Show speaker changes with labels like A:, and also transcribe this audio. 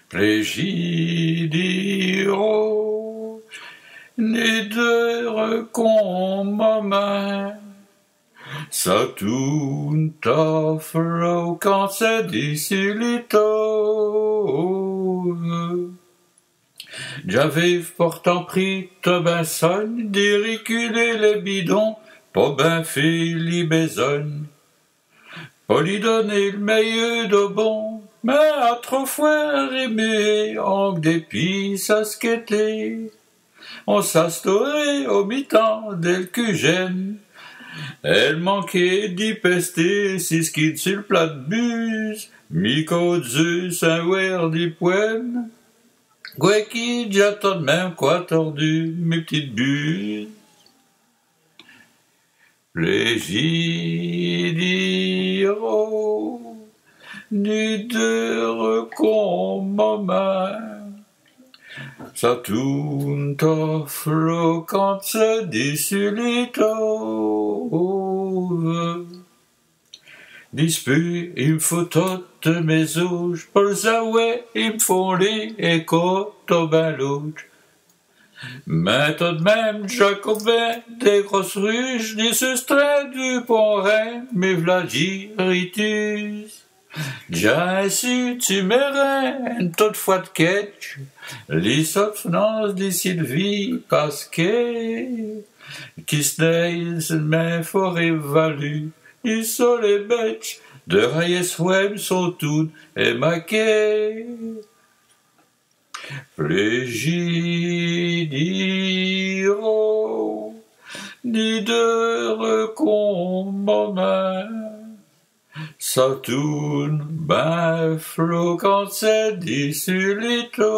A: Plegidiro, neder kommer mig. Satunta flocanse disilito. J'avais pourtant pris Tobinson, d'ériculer les bidons, pas ben fait les besognes, pas lui donner le meilleur de bon, mais à trop fois aimé, en dépit s'asqueter. On s'astaurait au mi-temps d'elle que j'aime. Elle manquait d'y pester, si ce qui sur le plat de buse, mi-côte un ouer des poèmes. Quoi qui j'attends de même quoi tordu, mes petites buses. Plegidiro, neder kommer mig. Satunta flocanse disilito. Disput, il me faut toutes mes ouges, pour le zaoué, il me font les échos au ben l'ouge. Mais tout de même, Jacobin, des grosses ruches, des sustraits du pont-rein, mes vlagiritus. Déjà ainsi, tu m'airais une toute fois de ketch, les souffrances des Sylvie, parce que, qui se naissent, mais fort évalu. Ils sont les bêtes de Rayeswem sont toutes émaquées. Plegidiro, neder kommer mig. Saturn ben flocanse disilito.